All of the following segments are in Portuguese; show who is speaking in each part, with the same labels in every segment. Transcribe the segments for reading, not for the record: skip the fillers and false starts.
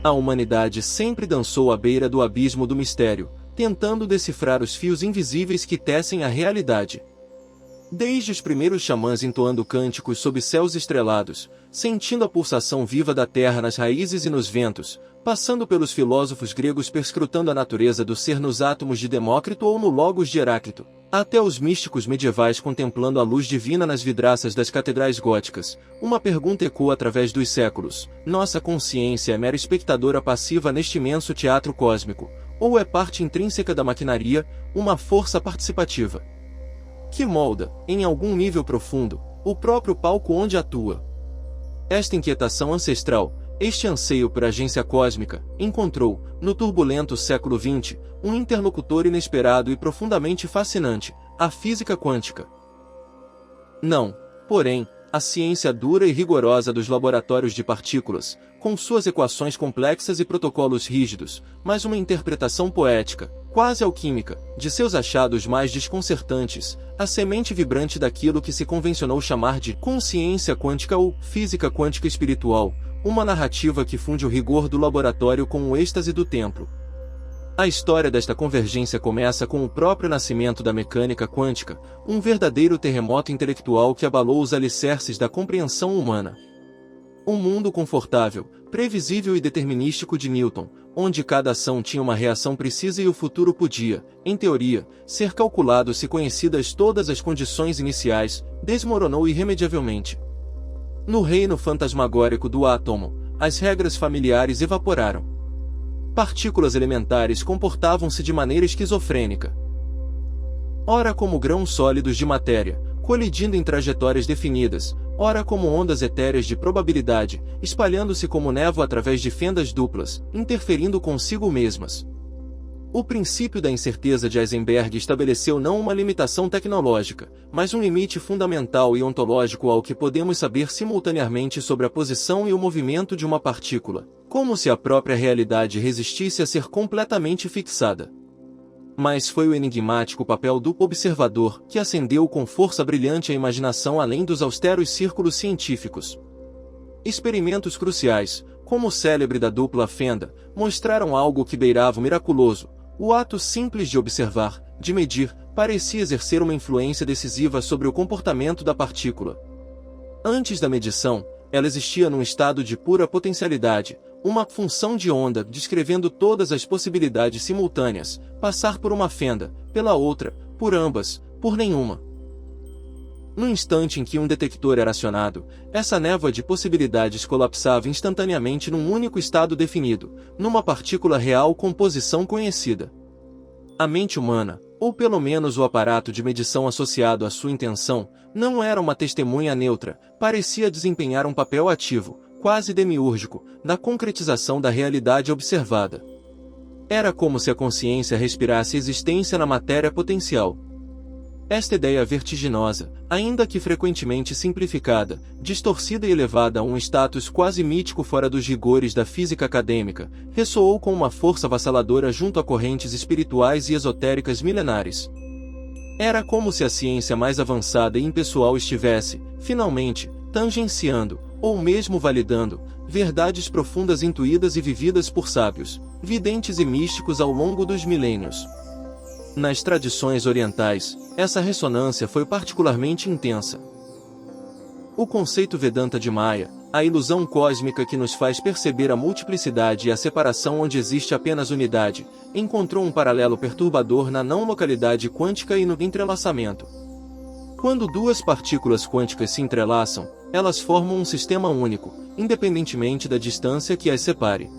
Speaker 1: A humanidade sempre dançou à beira do abismo do mistério, tentando decifrar os fios invisíveis que tecem a realidade. Desde os primeiros xamãs entoando cânticos sob céus estrelados, sentindo a pulsação viva da terra nas raízes e nos ventos, passando pelos filósofos gregos perscrutando a natureza do ser nos átomos de Demócrito ou no Logos de Heráclito, até os místicos medievais contemplando a luz divina nas vidraças das catedrais góticas, uma pergunta ecoa através dos séculos: nossa consciência é mera espectadora passiva neste imenso teatro cósmico, ou é parte intrínseca da maquinaria, uma força participativa que molda, em algum nível profundo, o próprio palco onde atua? Esta inquietação ancestral, este anseio por agência cósmica, encontrou, no turbulento século XX, um interlocutor inesperado e profundamente fascinante: a física quântica. Não, porém, a ciência dura e rigorosa dos laboratórios de partículas, com suas equações complexas e protocolos rígidos, mas uma interpretação poética, quase alquímica, de seus achados mais desconcertantes, a semente vibrante daquilo que se convencionou chamar de consciência quântica ou física quântica espiritual, uma narrativa que funde o rigor do laboratório com o êxtase do templo. A história desta convergência começa com o próprio nascimento da mecânica quântica, um verdadeiro terremoto intelectual que abalou os alicerces da compreensão humana. Um mundo confortável, previsível e determinístico de Newton, onde cada ação tinha uma reação precisa e o futuro podia, em teoria, ser calculado se conhecidas todas as condições iniciais, desmoronou irremediavelmente. No reino fantasmagórico do átomo, as regras familiares evaporaram. Partículas elementares comportavam-se de maneira esquizofrênica. Ora como grãos sólidos de matéria, colidindo em trajetórias definidas, ora como ondas etéreas de probabilidade, espalhando-se como névoa através de fendas duplas, interferindo consigo mesmas. O princípio da incerteza de Heisenberg estabeleceu não uma limitação tecnológica, mas um limite fundamental e ontológico ao que podemos saber simultaneamente sobre a posição e o movimento de uma partícula, como se a própria realidade resistisse a ser completamente fixada. Mas foi o enigmático papel do observador que acendeu com força brilhante a imaginação além dos austeros círculos científicos. Experimentos cruciais, como o célebre da dupla fenda, mostraram algo que beirava o miraculoso. O ato simples de observar, de medir, parecia exercer uma influência decisiva sobre o comportamento da partícula. Antes da medição, ela existia num estado de pura potencialidade, uma função de onda descrevendo todas as possibilidades simultâneas, passar por uma fenda, pela outra, por ambas, por nenhuma. No instante em que um detector era acionado, essa névoa de possibilidades colapsava instantaneamente num único estado definido, numa partícula real com posição conhecida. A mente humana, ou pelo menos o aparato de medição associado à sua intenção, não era uma testemunha neutra, parecia desempenhar um papel ativo, quase demiúrgico, na concretização da realidade observada. Era como se a consciência respirasse existência na matéria potencial. Esta ideia vertiginosa, ainda que frequentemente simplificada, distorcida e elevada a um status quase mítico fora dos rigores da física acadêmica, ressoou com uma força avassaladora junto a correntes espirituais e esotéricas milenares. Era como se a ciência mais avançada e impessoal estivesse, finalmente, tangenciando, ou mesmo validando, verdades profundas intuídas e vividas por sábios, videntes e místicos ao longo dos milênios. Nas tradições orientais, essa ressonância foi particularmente intensa. O conceito Vedanta de Maya, a ilusão cósmica que nos faz perceber a multiplicidade e a separação onde existe apenas unidade, encontrou um paralelo perturbador na não localidade quântica e no entrelaçamento. Quando duas partículas quânticas se entrelaçam, elas formam um sistema único, independentemente da distância que as separe.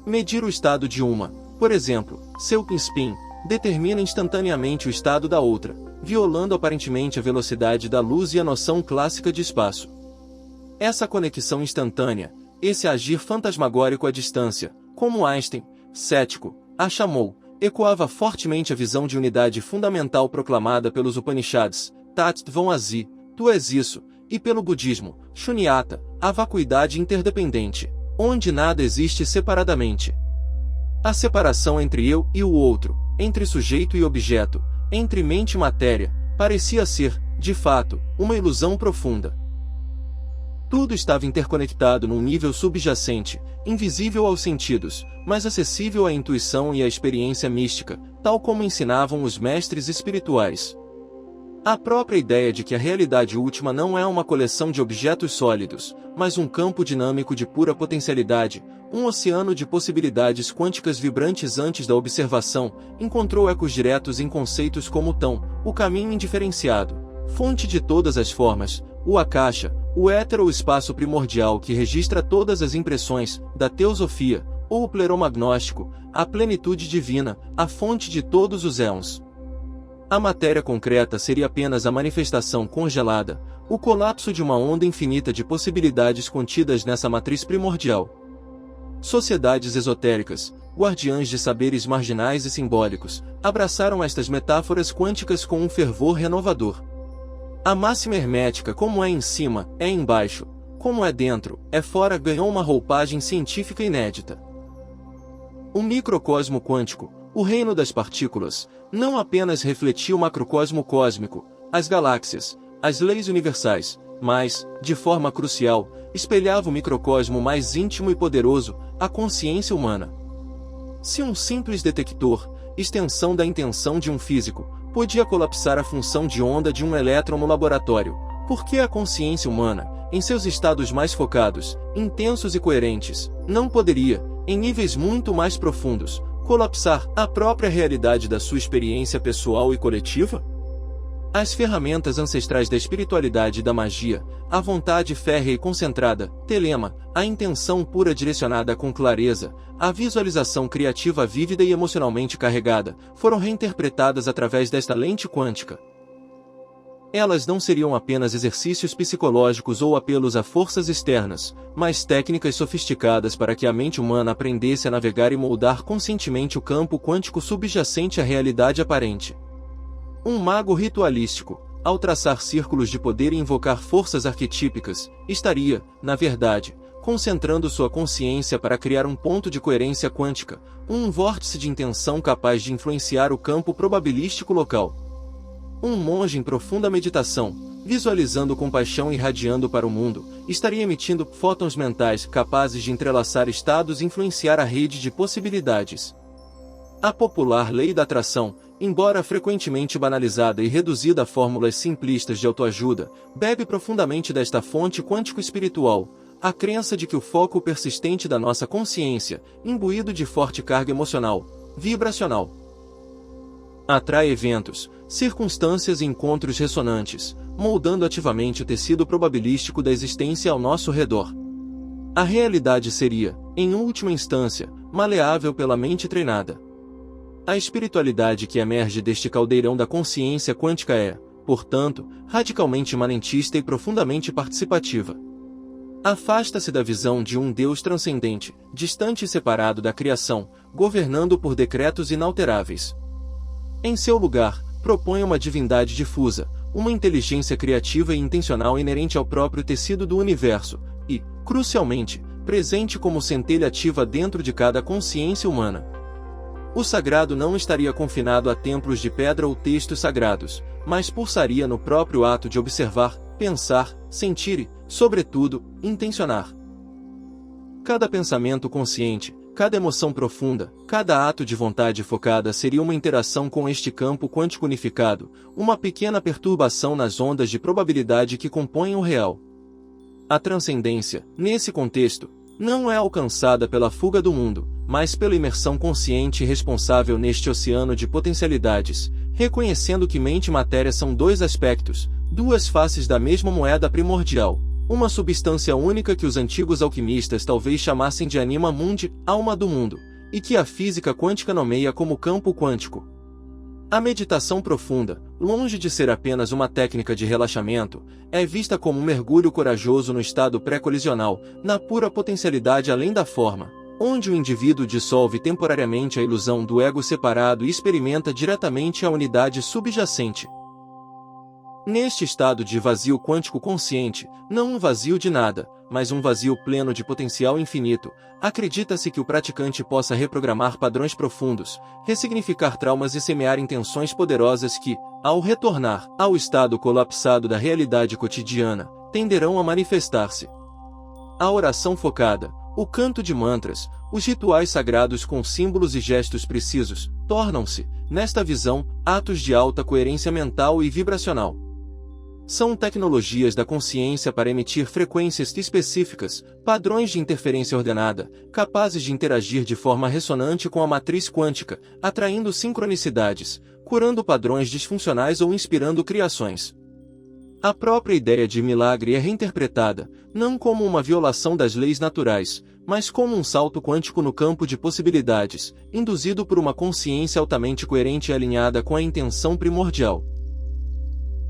Speaker 1: Medir o estado de uma, por exemplo, seu spin, determina instantaneamente o estado da outra, violando aparentemente a velocidade da luz e a noção clássica de espaço. Essa conexão instantânea, esse agir fantasmagórico à distância, como Einstein, cético, a chamou, ecoava fortemente a visão de unidade fundamental proclamada pelos Upanishads, Tat Tvam Asi, tu és isso, e pelo budismo, Shunyata, a vacuidade interdependente, onde nada existe separadamente. A separação entre eu e o outro, entre sujeito e objeto, entre mente e matéria, parecia ser, de fato, uma ilusão profunda. Tudo estava interconectado num nível subjacente, invisível aos sentidos, mas acessível à intuição e à experiência mística, tal como ensinavam os mestres espirituais. A própria ideia de que a realidade última não é uma coleção de objetos sólidos, mas um campo dinâmico de pura potencialidade, um oceano de possibilidades quânticas vibrantes antes da observação, encontrou ecos diretos em conceitos como o tão, o caminho indiferenciado, fonte de todas as formas, o akasha, o éter ou espaço primordial que registra todas as impressões, da teosofia, ou o pleromagnóstico, a plenitude divina, a fonte de todos os éons. A matéria concreta seria apenas a manifestação congelada, o colapso de uma onda infinita de possibilidades contidas nessa matriz primordial. Sociedades esotéricas, guardiãs de saberes marginais e simbólicos, abraçaram estas metáforas quânticas com um fervor renovador. A máxima hermética, como é em cima, é embaixo, como é dentro, é fora, ganhou uma roupagem científica inédita. O microcosmo quântico, o reino das partículas, não apenas refletia o macrocosmo cósmico, as galáxias, as leis universais, mas, de forma crucial, espelhava o microcosmo mais íntimo e poderoso, a consciência humana. Se um simples detector, extensão da intenção de um físico, podia colapsar a função de onda de um elétron no laboratório, por que a consciência humana, em seus estados mais focados, intensos e coerentes, não poderia, em níveis muito mais profundos, colapsar a própria realidade da sua experiência pessoal e coletiva? As ferramentas ancestrais da espiritualidade e da magia, a vontade férrea e concentrada, telema, a intenção pura direcionada com clareza, a visualização criativa vívida e emocionalmente carregada, foram reinterpretadas através desta lente quântica. Elas não seriam apenas exercícios psicológicos ou apelos a forças externas, mas técnicas sofisticadas para que a mente humana aprendesse a navegar e moldar conscientemente o campo quântico subjacente à realidade aparente. Um mago ritualístico, ao traçar círculos de poder e invocar forças arquetípicas, estaria, na verdade, concentrando sua consciência para criar um ponto de coerência quântica, um vórtice de intenção capaz de influenciar o campo probabilístico local. Um monge em profunda meditação, visualizando compaixão irradiando para o mundo, estaria emitindo fótons mentais capazes de entrelaçar estados e influenciar a rede de possibilidades. A popular lei da atração, embora frequentemente banalizada e reduzida a fórmulas simplistas de autoajuda, bebe profundamente desta fonte quântico-espiritual, a crença de que o foco persistente da nossa consciência, imbuído de forte carga emocional, vibracional, atrai eventos, circunstâncias e encontros ressonantes, moldando ativamente o tecido probabilístico da existência ao nosso redor. A realidade seria, em última instância, maleável pela mente treinada. A espiritualidade que emerge deste caldeirão da consciência quântica é, portanto, radicalmente imanentista e profundamente participativa. Afasta-se da visão de um Deus transcendente, distante e separado da criação, governando por decretos inalteráveis. Em seu lugar, propõe uma divindade difusa, uma inteligência criativa e intencional inerente ao próprio tecido do universo, e, crucialmente, presente como centelha ativa dentro de cada consciência humana. O sagrado não estaria confinado a templos de pedra ou textos sagrados, mas pulsaria no próprio ato de observar, pensar, sentir e, sobretudo, intencionar. Cada pensamento consciente, cada emoção profunda, cada ato de vontade focada seria uma interação com este campo quântico unificado, uma pequena perturbação nas ondas de probabilidade que compõem o real. A transcendência, nesse contexto, não é alcançada pela fuga do mundo, mas pela imersão consciente e responsável neste oceano de potencialidades, reconhecendo que mente e matéria são dois aspectos, duas faces da mesma moeda primordial, uma substância única que os antigos alquimistas talvez chamassem de anima mundi, alma do mundo, e que a física quântica nomeia como campo quântico. A meditação profunda, longe de ser apenas uma técnica de relaxamento, é vista como um mergulho corajoso no estado pré-colisional, na pura potencialidade além da forma, onde o indivíduo dissolve temporariamente a ilusão do ego separado e experimenta diretamente a unidade subjacente. Neste estado de vazio quântico consciente, não um vazio de nada, mas um vazio pleno de potencial infinito, acredita-se que o praticante possa reprogramar padrões profundos, ressignificar traumas e semear intenções poderosas que, ao retornar ao estado colapsado da realidade cotidiana, tenderão a manifestar-se. A oração focada, o canto de mantras, os rituais sagrados com símbolos e gestos precisos, tornam-se, nesta visão, atos de alta coerência mental e vibracional. São tecnologias da consciência para emitir frequências específicas, padrões de interferência ordenada, capazes de interagir de forma ressonante com a matriz quântica, atraindo sincronicidades, curando padrões disfuncionais ou inspirando criações. A própria ideia de milagre é reinterpretada, não como uma violação das leis naturais, mas como um salto quântico no campo de possibilidades, induzido por uma consciência altamente coerente e alinhada com a intenção primordial.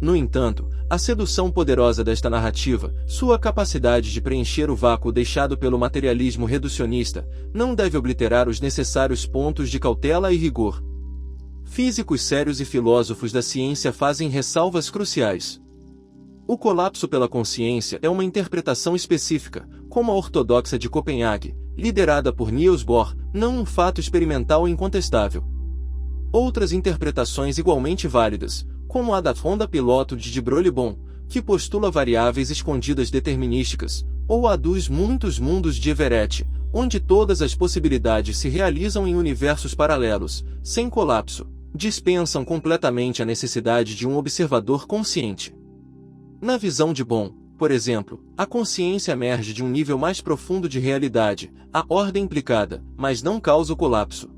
Speaker 1: No entanto, a sedução poderosa desta narrativa, sua capacidade de preencher o vácuo deixado pelo materialismo reducionista, não deve obliterar os necessários pontos de cautela e rigor. Físicos sérios e filósofos da ciência fazem ressalvas cruciais. O colapso pela consciência é uma interpretação específica, como a ortodoxa de Copenhague, liderada por Niels Bohr, não um fato experimental incontestável. Outras interpretações igualmente válidas, como a da Honda Piloto de Broglie, que postula variáveis escondidas determinísticas, ou a dos muitos mundos de Everett, onde todas as possibilidades se realizam em universos paralelos, sem colapso, dispensam completamente a necessidade de um observador consciente. Na visão de Bohm, por exemplo, a consciência emerge de um nível mais profundo de realidade, a ordem implicada, mas não causa o colapso.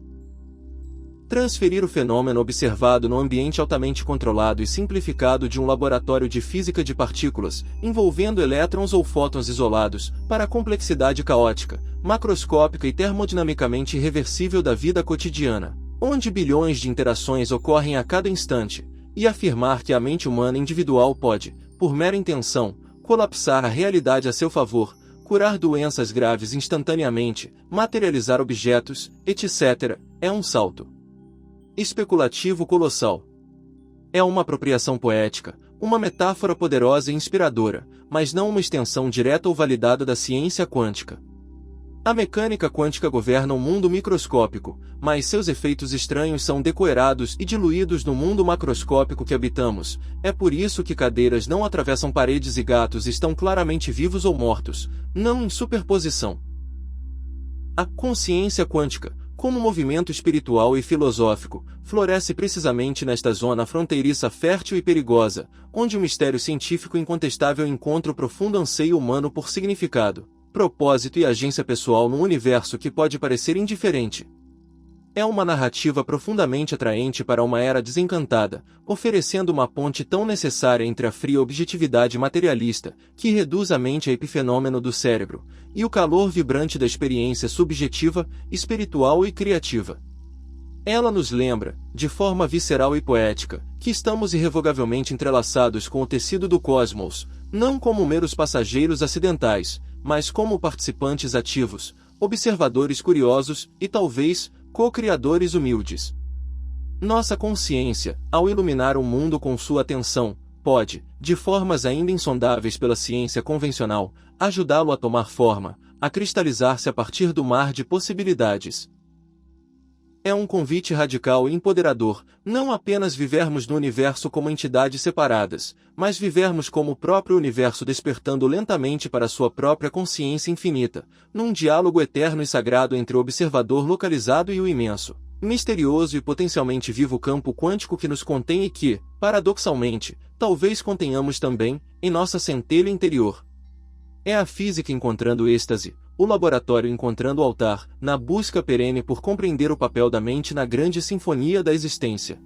Speaker 1: Transferir o fenômeno observado no ambiente altamente controlado e simplificado de um laboratório de física de partículas, envolvendo elétrons ou fótons isolados, para a complexidade caótica, macroscópica e termodinamicamente irreversível da vida cotidiana, onde bilhões de interações ocorrem a cada instante, e afirmar que a mente humana individual pode, por mera intenção, colapsar a realidade a seu favor, curar doenças graves instantaneamente, materializar objetos, etc., é um salto especulativo colossal. É uma apropriação poética, uma metáfora poderosa e inspiradora, mas não uma extensão direta ou validada da ciência quântica. A mecânica quântica governa o mundo microscópico, mas seus efeitos estranhos são decoerados e diluídos no mundo macroscópico que habitamos. É por isso que cadeiras não atravessam paredes e gatos estão claramente vivos ou mortos, não em superposição. A consciência quântica, como movimento espiritual e filosófico, floresce precisamente nesta zona fronteiriça fértil e perigosa, onde o mistério científico incontestável encontra o profundo anseio humano por significado, propósito e agência pessoal num universo que pode parecer indiferente. É uma narrativa profundamente atraente para uma era desencantada, oferecendo uma ponte tão necessária entre a fria objetividade materialista, que reduz a mente a epifenômeno do cérebro, e o calor vibrante da experiência subjetiva, espiritual e criativa. Ela nos lembra, de forma visceral e poética, que estamos irrevogavelmente entrelaçados com o tecido do cosmos, não como meros passageiros acidentais, mas como participantes ativos, observadores curiosos e, talvez, co-criadores humildes. Nossa consciência, ao iluminar o mundo com sua atenção, pode, de formas ainda insondáveis pela ciência convencional, ajudá-lo a tomar forma, a cristalizar-se a partir do mar de possibilidades. É um convite radical e empoderador, não apenas vivermos no universo como entidades separadas, mas vivermos como o próprio universo despertando lentamente para sua própria consciência infinita, num diálogo eterno e sagrado entre o observador localizado e o imenso, misterioso e potencialmente vivo campo quântico que nos contém e que, paradoxalmente, talvez contenhamos também, em nossa centelha interior. É a física encontrando êxtase, o laboratório encontrando o altar, na busca perene por compreender o papel da mente na grande sinfonia da existência.